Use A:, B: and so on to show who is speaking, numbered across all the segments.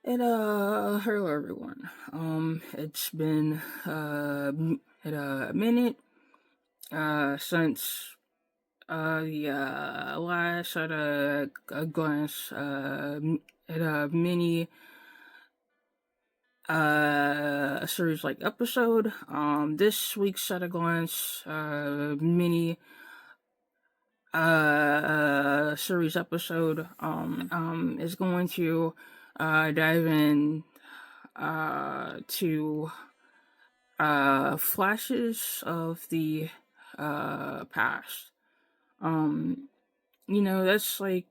A: Hello everyone. It's been a minute since the last at a glance at a mini series like episode. This week's at a glance mini series episode is going to dive in to flashes of the past. Um, that's like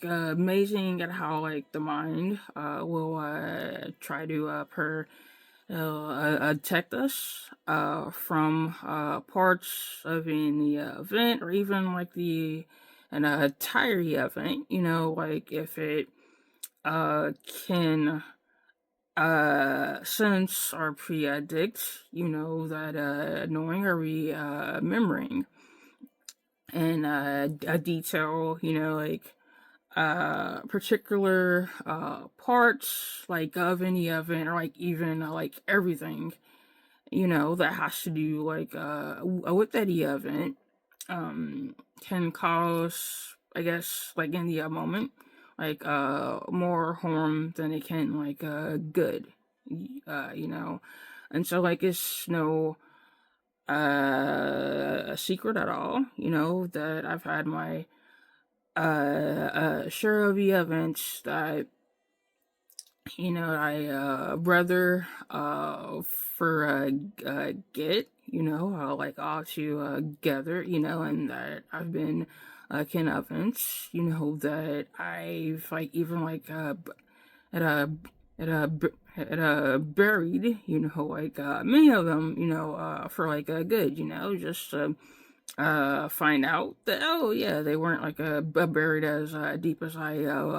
A: amazing at how like the mind will try to protect us from parts of any event or even like the an entirety event. Like if it can sense or predict, that knowing or remembering and a detail, like particular parts like of any event or like even like everything, that has to do like with that event can cause, I guess, like in the moment, like more harm than it can like good, and so like it's no secret at all, that I've had my share of the events that I rather forget, like all together, and that I've been can events, that I've like even like at a at a buried, like many of them, for like a good, just to find out that, oh yeah, they weren't like buried as deep as I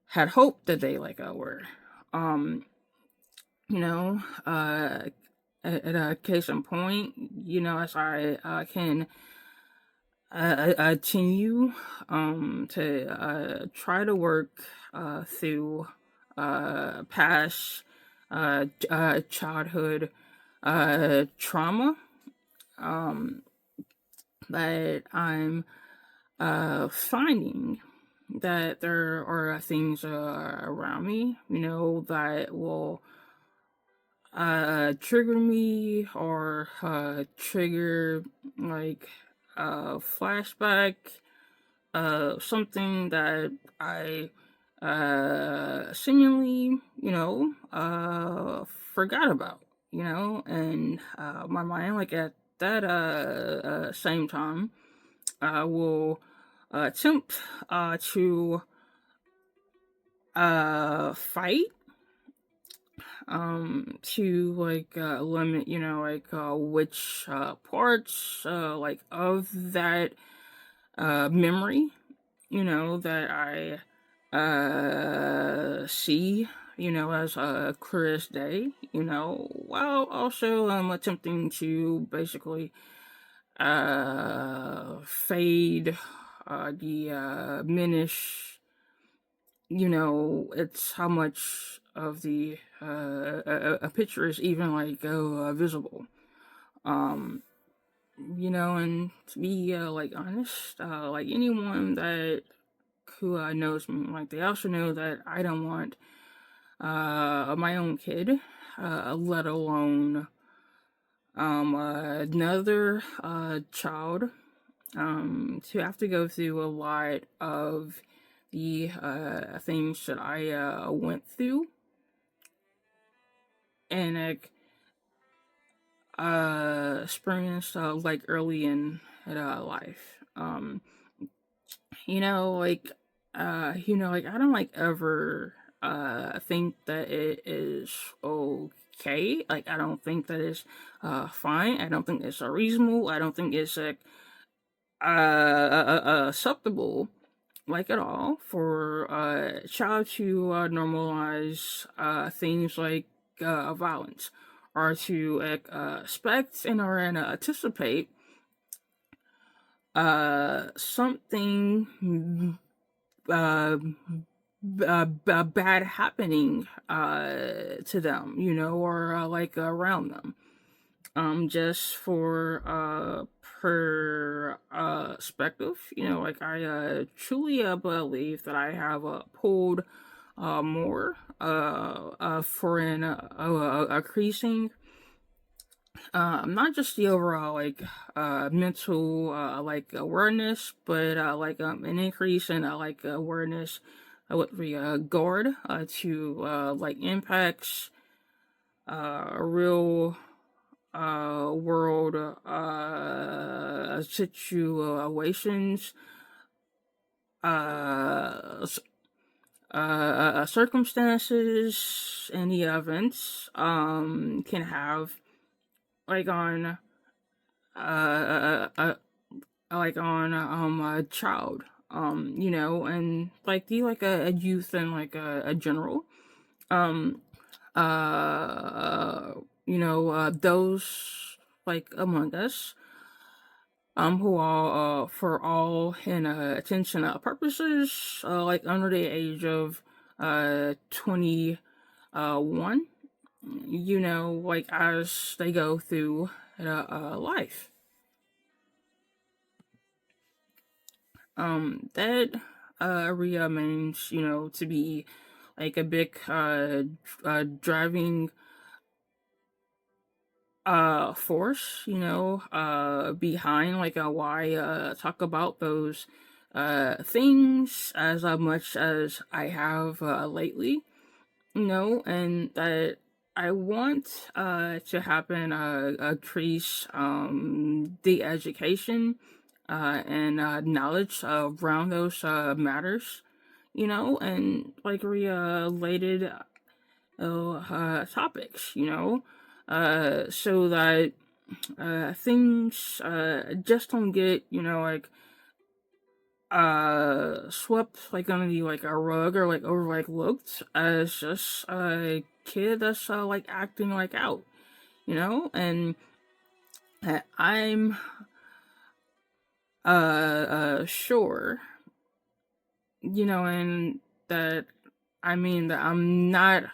A: had hoped that they like were. Um, you know, at a case in point, as I can continue to try to work through past childhood trauma that I'm finding that there are things around me, that will trigger me or trigger like a flashback, something that I seemingly, forgot about, and my mind, like at that same time, will attempt to fight to like limit, like which parts like of that memory, that I see, as clear as day, while also attempting to basically fade diminish, it's how much of the a picture is even like visible. Um, and to be like honest, like anyone that who knows me, like they also know that I don't want my own kid, let alone another child, to have to go through a lot of the things that I went through, and like experienced like early in life. Like like I don't like ever think that it is okay. Like I don't think that it's fine. I don't think it's reasonable. I don't think it's like acceptable, like at all, for a child to normalize things like violence, or to expect and or anticipate something bad happening to them, or like around them. Just for perspective, like I truly believe that I have pulled more for an increasing, not just the overall like mental like awareness, but like an increase in like awareness with regard to like impacts, real world situations, uh, circumstances, and the events can have like on like on a child, and like the like a youth and like a general, um uh those like among us who are for all in attention purposes like under the age of 21, like as they go through life, that remains, to be like a big driving force, behind like why talk about those things as much as I have lately, and that I want to happen increase the education and knowledge around those matters, and like related topics, so that things just don't get, like swept like under the like a rug or like over like looked as just a kid that's like acting like out, and I'm sure, and that I mean that I'm not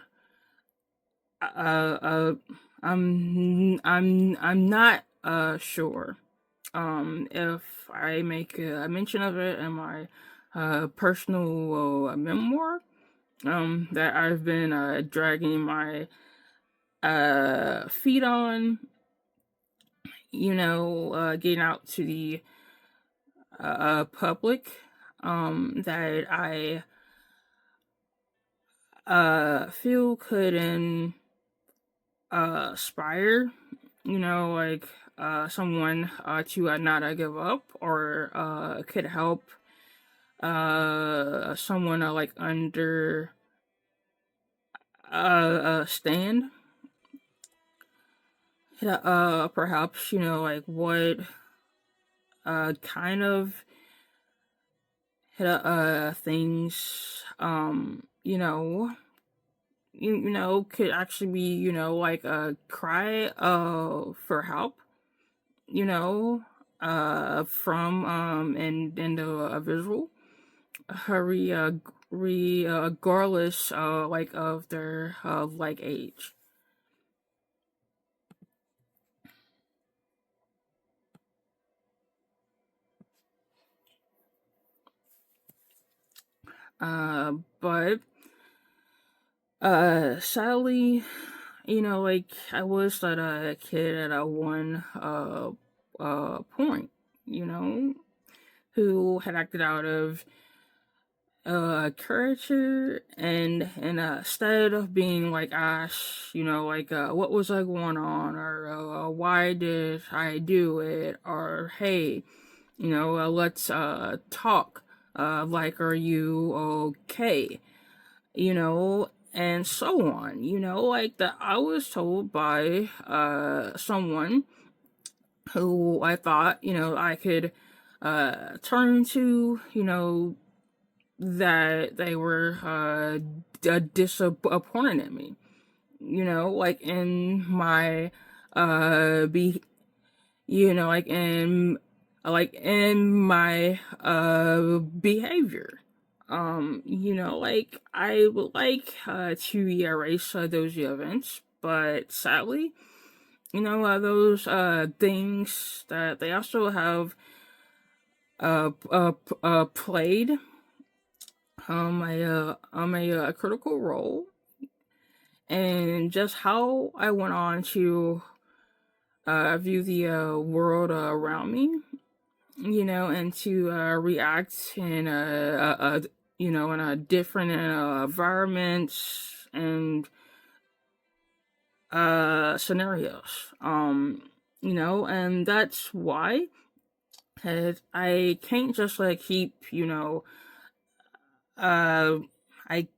A: uh, uh I'm not sure if I make a mention of it in my personal memoir that I've been dragging my feet on, getting out to the public, that I feel could aspire, like someone to not give up, or could help someone like under stand, perhaps, like what kind of things could actually be, like a cry for help, from and a visual, hurry regardless like of their like age. But sadly, like I was that kid at a one point, you know, who had acted out of character, and instead of being like asked, like what was going on, or why did I do it, or hey, let's talk, like are you okay, and so on, like that I was told by someone who I thought, I could turn to, that they were disappointed in me, like in my be like in my behavior, Like I would like to erase those events, but sadly, those things that they also have played a critical role in just how I went on to view the world around me, and to react in in a different environments and scenarios. And that's why I can't just like keep, uh, I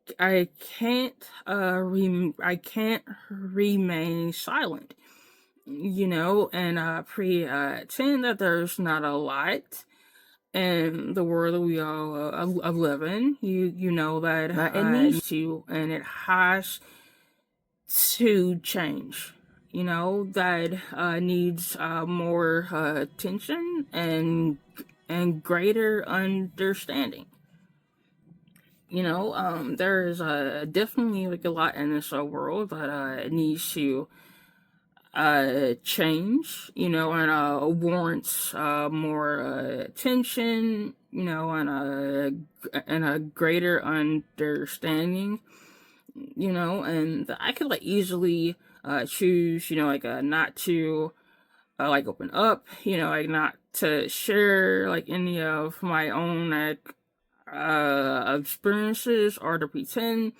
A: can't I can't remain silent, and pretend that there's not a lot in the world that we all live in. You know that it needs to, and it has to change. That needs more attention and greater understanding. There's definitely like a lot in this world that needs to change, and warrants more attention, and a greater understanding, and I could like easily choose, not to like open up, like not to share like any of my own like experiences, or to pretend,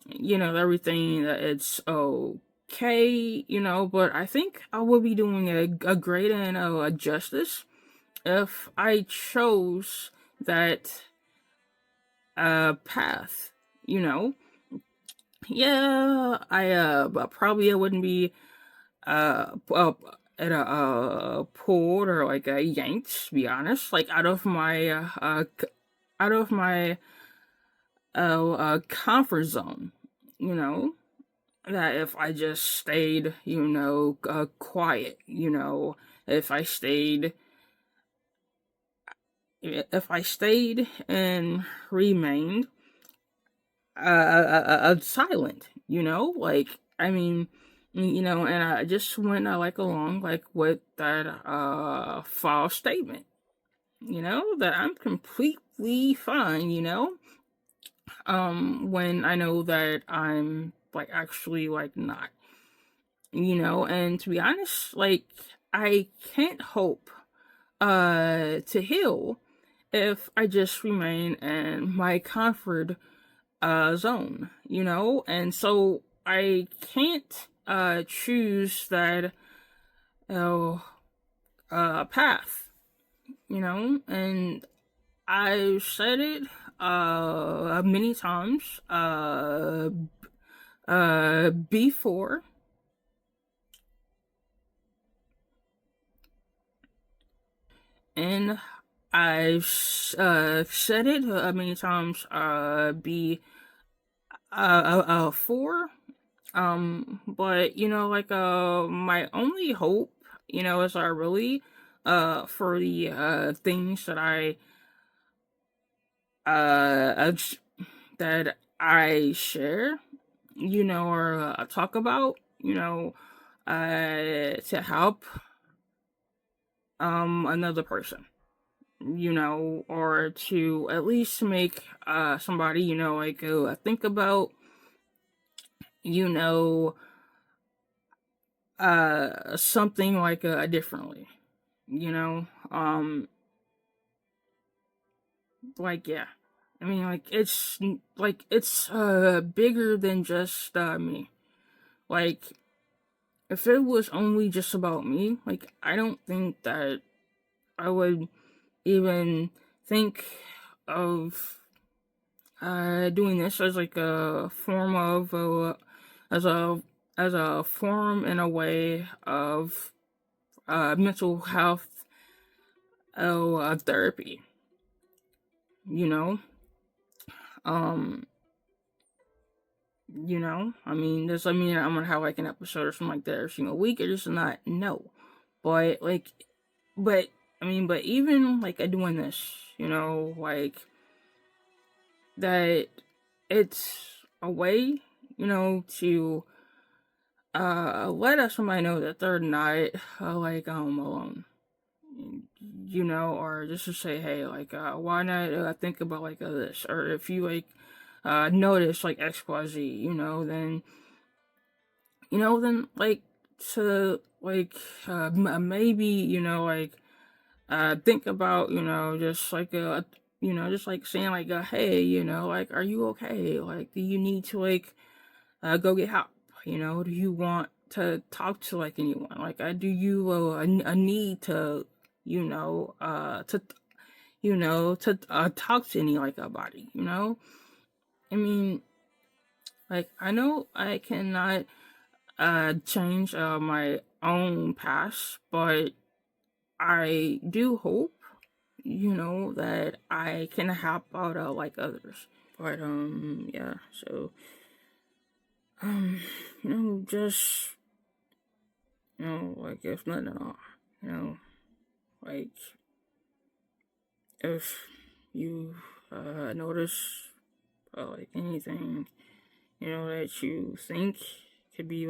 A: everything that it's okay, but I think I would be doing a great and a justice if I chose that path, you know. Yeah, I probably wouldn't be at a pulled or like yanked, to be honest, like out of my comfort zone, you know. That if I just stayed, quiet, if I stayed, and remained silent, like I mean, and I just went like along like with that false statement, that I'm completely fine, when I know that I'm like actually like not, and to be honest, like I can't hope to heal if I just remain in my comfort zone, and so I can't choose that path, and I've said it many times before, and I've said it many times before. But like my only hope, is really for the things that uh that I share, or talk about, to help another person, or to at least make somebody, like think about, you know something like differently, like yeah, I mean like it's bigger than just me. Like if it was only just about me, like I don't think that I would even think of doing this as like a form of as a as a form in a way of mental health therapy, you know um I mean, does I mean I'm gonna have like an episode or something like that every single week, or just not? No. But like, but I mean, but even like doing this, like that it's a way, to let somebody know that they're not alone, or just to say, hey, why not think about this, or if you notice like XYZ, then to maybe think about just like saying hey, are you okay, do you need to go get help, do you want to talk to anyone, do you a need to talk to any a body, I mean, I know I cannot change my own past, but I do hope, that I can help out others. But yeah, so just if nothing at all, like if you notice anything, that you think could be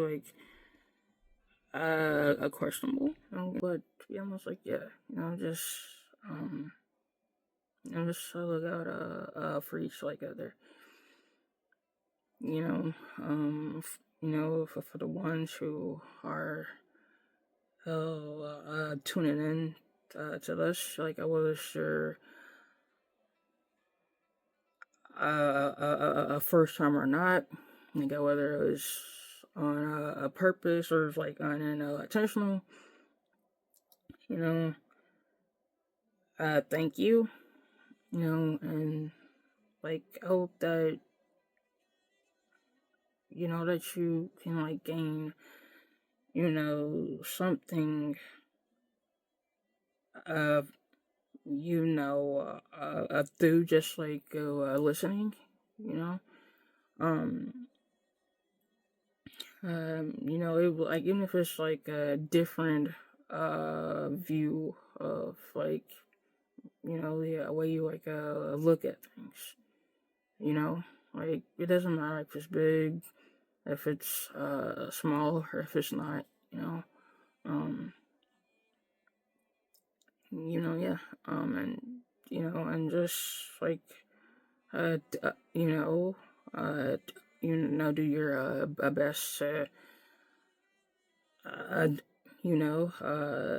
A: a questionable, but to be honest, yeah, just um just look out for each other, for the ones who are tuning in to this, I was sure a first time or not, whether it was on a purpose or on an intentional, you know thank you, and I hope that that you can gain something of through just listening, you know um it even if it's a different view of the way you look at things, it doesn't matter if it's big, if it's small, or if it's not, um yeah, and and just do your best to uh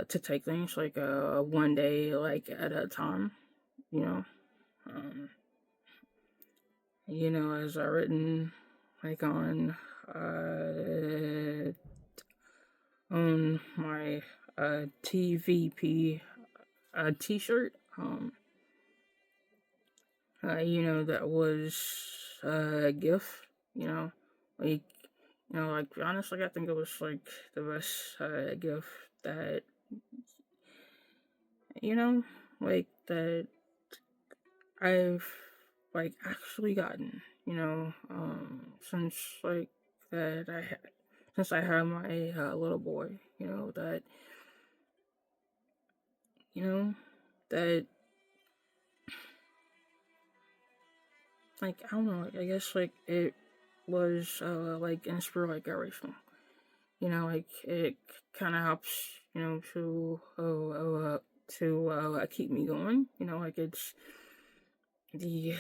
A: to take things one day at a time, you know um as I written on my TVP t-shirt, that was a gift, like honestly, I think it was the best gift that that I've actually gotten, since that I had since I had my little boy, that that I don't know, I guess it was inspirational, it kind of helps, to keep me going, it's the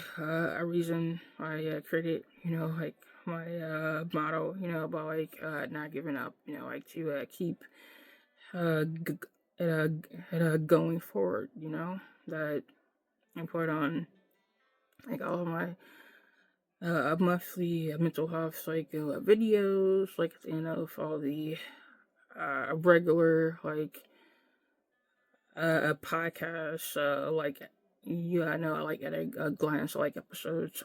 A: reason I created, my motto, about not giving up, to keep g- going forward, that I put on all of my monthly mental health videos, at the end of all the regular podcasts, I know at a glance episodes,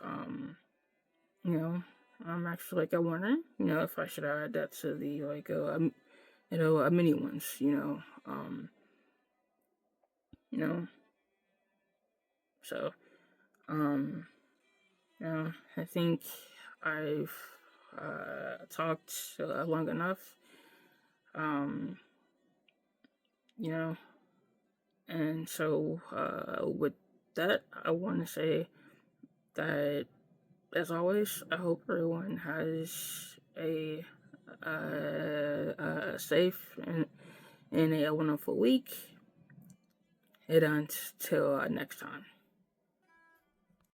A: you know I'm actually wondering, if I should add that to the mini ones, you know so um I think I've talked long enough, um you know and so with that, I want to say that, as always, I hope everyone has a safe and a wonderful week. And until next time.